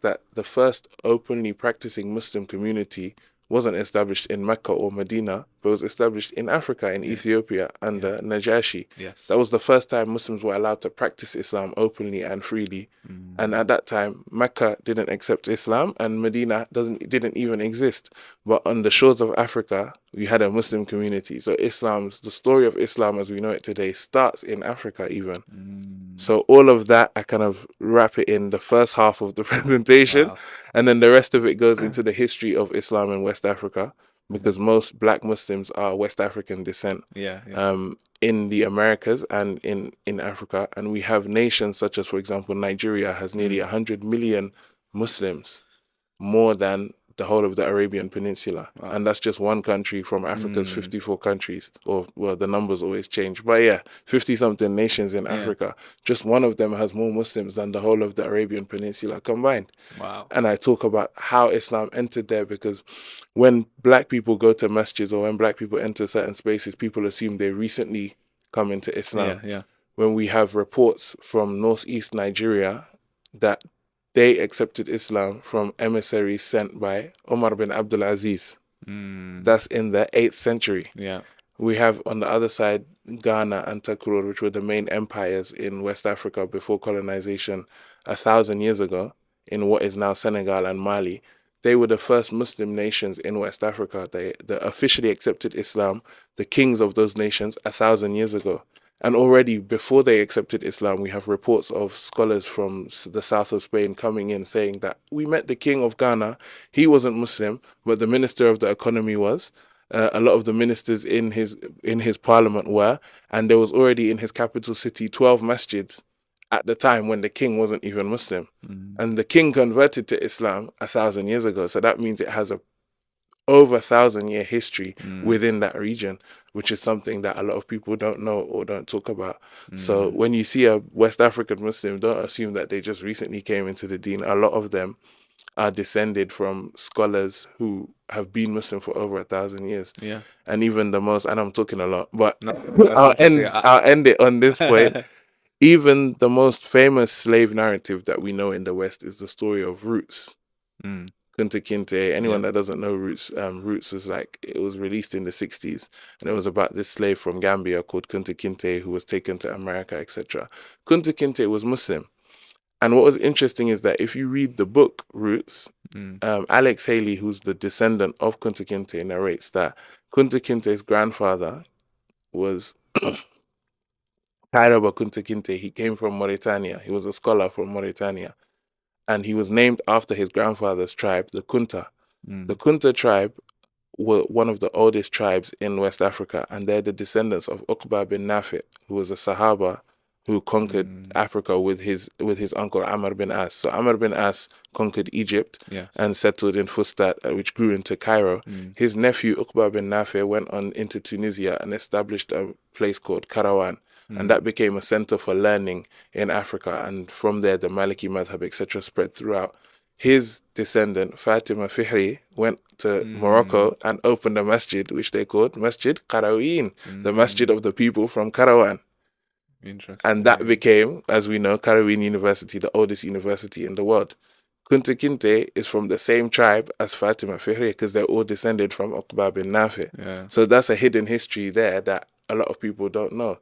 that the first openly practicing Muslim community wasn't established in Mecca or Medina, but was established in Africa, in Ethiopia, under Najashi. Yes. That was the first time Muslims were allowed to practice Islam openly and freely. And at that time, Mecca didn't accept Islam, and Medina didn't even exist. But on the shores of Africa, we had a Muslim community. So the story of Islam as we know it today starts in Africa even. So all of that, I kind of wrap it in the first half of the presentation. Wow. And then the rest of it goes into the history of Islam in West Africa, because most black Muslims are West African descent. In the Americas and in Africa. And we have nations such as, for example, Nigeria has nearly 100 million Muslims, more than the whole of the Arabian Peninsula. Wow. And that's just one country from Africa's 54 countries, or, well, the numbers always change. But yeah, 50-something nations in Africa. Just one of them has more Muslims than the whole of the Arabian Peninsula combined. Wow. And I talk about how Islam entered there, because when black people go to masjids or when black people enter certain spaces, people assume they recently come into Islam. When we have reports from northeast Nigeria that they accepted Islam from emissaries sent by Omar bin Abdul Aziz. That's in the 8th century. We have on the other side Ghana and Takrur, which were the main empires in West Africa before colonization 1,000 years ago, in what is now Senegal and Mali. They were the first Muslim nations in West Africa. They officially accepted Islam, the kings of those nations, 1,000 years ago. And already before they accepted Islam, we have reports of scholars from the south of Spain coming in saying that we met the king of Ghana. He wasn't Muslim, but the minister of the economy was. A lot of the ministers in his parliament were. And there was already in his capital city 12 masjids at the time when the king wasn't even Muslim. And the king converted to Islam 1,000 years ago. So that means it has a over 1,000-year history within that region, which is something that a lot of people don't know or don't talk about. So when you see a West African Muslim, don't assume that they just recently came into the deen. A lot of them are descended from scholars who have been Muslim for over 1,000 years. And even the most, and I'm talking a lot, but I'll end it on this point. Even the most famous slave narrative that we know in the West is the story of Roots. Kunta Kinte. Anyone that doesn't know Roots, Roots was it was released in the 60s, and it was about this slave from Gambia called Kunta Kinte who was taken to America, etc. Kunta Kinte was Muslim. And what was interesting is that if you read the book Roots, Alex Haley, who's the descendant of Kunta Kinte, narrates that Kunta Kinte's grandfather was Kairaba Kunta Kinte. He came from Mauritania. He was a scholar from Mauritania. And he was named after his grandfather's tribe, the Kunta. The Kunta tribe were one of the oldest tribes in West Africa, and they're the descendants of Uqba bin Nafi, who was a Sahaba who conquered Africa with his uncle Amr bin As. So Amr bin As conquered Egypt and settled in Fustat, which grew into Cairo. His nephew Uqba bin Nafi went on into Tunisia and established a place called Karawan. And that became a center for learning in Africa. And from there, the Maliki madhab, etc., spread throughout. His descendant, Fatima Fihri, went to Morocco and opened a masjid, which they called Masjid Qarawiyyin, the masjid of the people from Karawan. Interesting. And that became, as we know, Qarawiyyin University, the oldest university in the world. Kunta Kinte is from the same tribe as Fatima Fihri, because they're all descended from Uqba bin Nafi. So that's a hidden history there that a lot of people don't know.